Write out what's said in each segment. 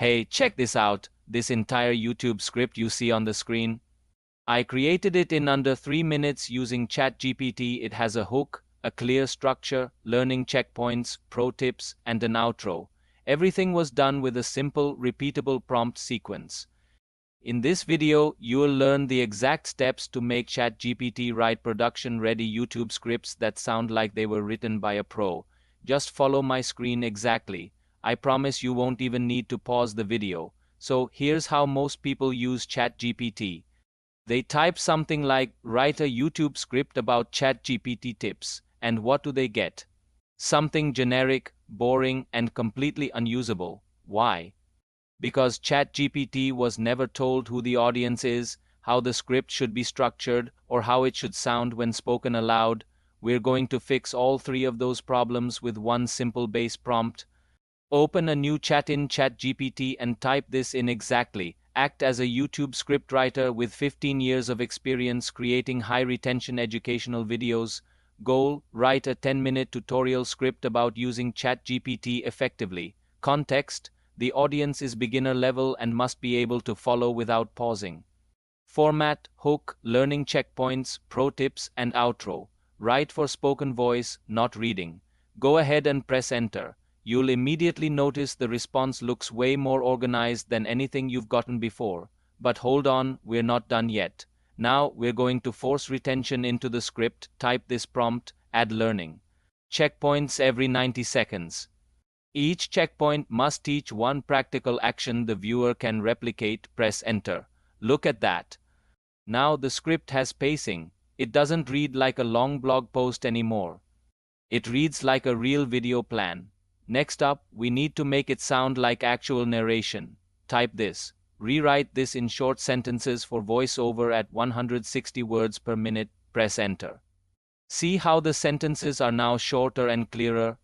Hey, check this out, this entire YouTube script you see on the screen. I created it in under 3 minutes using ChatGPT. It has a hook, a clear structure, learning checkpoints, pro tips, and an outro. Everything was done with a simple, repeatable prompt sequence. In this video, you will learn the exact steps to make ChatGPT write production-ready YouTube scripts that sound like they were written by a pro. Just follow my screen exactly. I promise you won't even need to pause the video. So here's how most people use ChatGPT. They type something like, write a YouTube script about ChatGPT tips, and what do they get? Something generic, boring, and completely unusable. Why? Because ChatGPT was never told who the audience is, how the script should be structured, or how it should sound when spoken aloud. We're going to fix all three of those problems with one simple base prompt. Open a new chat in ChatGPT and type this in exactly. Act as a YouTube scriptwriter with 15 years of experience creating high-retention educational videos. Goal: write a 10-minute tutorial script about using ChatGPT effectively. Context: the audience is beginner level and must be able to follow without pausing. Format: hook, learning checkpoints, pro tips, and outro. Write for spoken voice, not reading. Go ahead and press enter. You'll immediately notice the response looks way more organized than anything you've gotten before. But hold on, we're not done yet. Now we're going to force retention into the script. Type this prompt, add learning checkpoints every 90 seconds. Each checkpoint must teach one practical action the viewer can replicate. Press enter. Look at that. Now the script has pacing. It doesn't read like a long blog post anymore. It reads like a real video plan. Next up, we need to make it sound like actual narration. Type this. Rewrite this in short sentences for voiceover at 160 words per minute. Press enter. See how the sentences are now shorter and clearer?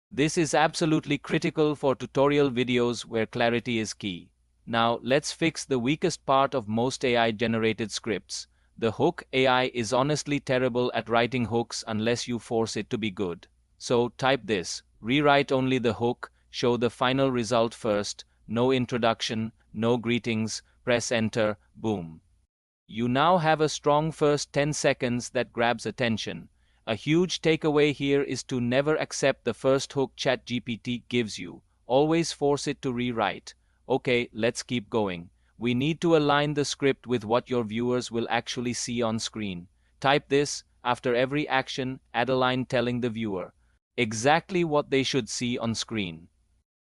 This is absolutely critical for tutorial videos where clarity is key. Now, let's fix the weakest part of most AI-generated scripts. The hook. AI is honestly terrible at writing hooks unless you force it to be good. So, type this. Rewrite only the hook, show the final result first, no introduction, no greetings, press enter, boom. You now have a strong first 10 seconds that grabs attention. A huge takeaway here is to never accept the first hook ChatGPT gives you. Always force it to rewrite. Okay, let's keep going. We need to align the script with what your viewers will actually see on screen. Type this. After every action, add a line telling the viewer exactly what they should see on screen.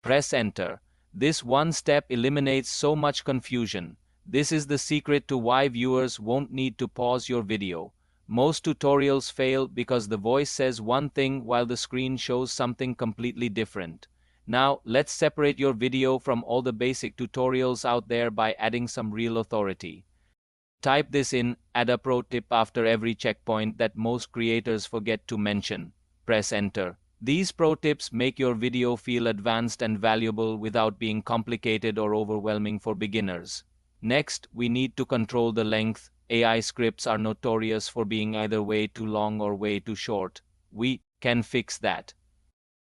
Press enter. This one step eliminates so much confusion. This is the secret to why viewers won't need to pause your video. Most tutorials fail because the voice says one thing while the screen shows something completely different. Now, let's separate your video from all the basic tutorials out there by adding some real authority. Type this in, add a pro tip after every checkpoint that most creators forget to mention. Press enter. These pro tips make your video feel advanced and valuable without being complicated or overwhelming for beginners. Next, we need to control the length. AI scripts are notorious for being either way too long or way too short. We can fix that.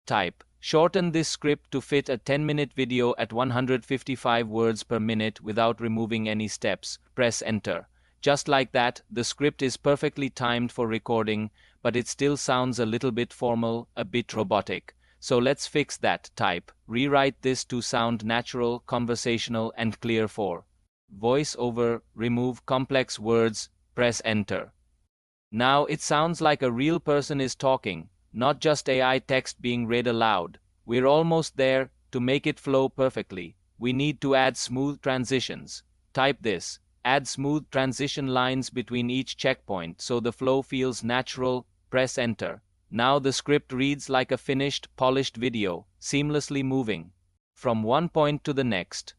Type. Shorten this script to fit a 10-minute video at 155 words per minute without removing any steps. Press enter. Just like that, the script is perfectly timed for recording, but it still sounds a little bit formal, a bit robotic. So let's fix that. Type. Rewrite this to sound natural, conversational, and clear for voiceover. Remove complex words. Press enter. Now it sounds like a real person is talking, not just AI text being read aloud. We're almost there. To make it flow perfectly, we need to add smooth transitions. Type this. Add smooth transition lines between each checkpoint so the flow feels natural. Press enter. Now the script reads like a finished, polished video, seamlessly moving from one point to the next.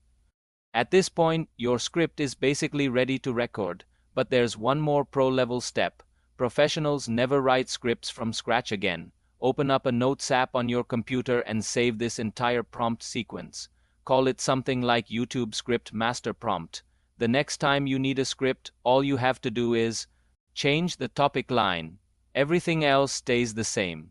At this point, your script is basically ready to record, but there's one more pro-level step. Professionals never write scripts from scratch again. Open up a Notes app on your computer and save this entire prompt sequence. Call it something like YouTube Script Master Prompt. The next time you need a script, all you have to do is change the topic line. Everything else stays the same.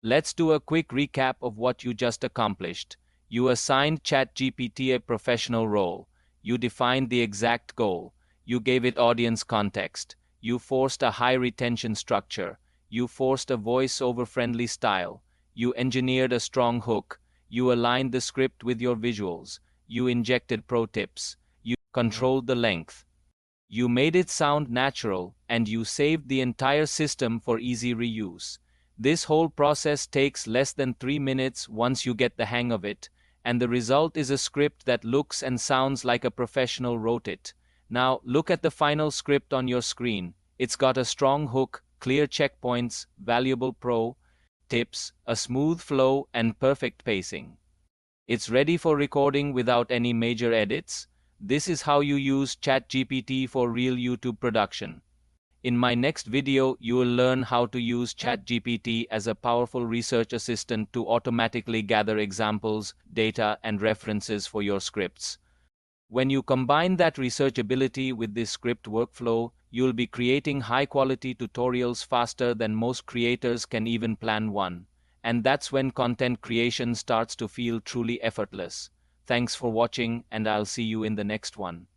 Let's do a quick recap of what you just accomplished. You assigned ChatGPT a professional role. You defined the exact goal. You gave it audience context. You forced a high retention structure. You forced a voice-over friendly style. You engineered a strong hook. You aligned the script with your visuals. You injected pro tips. You controlled the length. You made it sound natural, and you saved the entire system for easy reuse. This whole process takes less than 3 minutes once you get the hang of it, and the result is a script that looks and sounds like a professional wrote it. Now, look at the final script on your screen. It's got a strong hook, clear checkpoints, valuable pro tips, a smooth flow, and perfect pacing. It's ready for recording without any major edits. This is how you use ChatGPT for real YouTube production. In my next video, you will learn how to use ChatGPT as a powerful research assistant to automatically gather examples, data, and references for your scripts. When you combine that research ability with this script workflow, you'll be creating high-quality tutorials faster than most creators can even plan one. And that's when content creation starts to feel truly effortless. Thanks for watching, and I'll see you in the next one.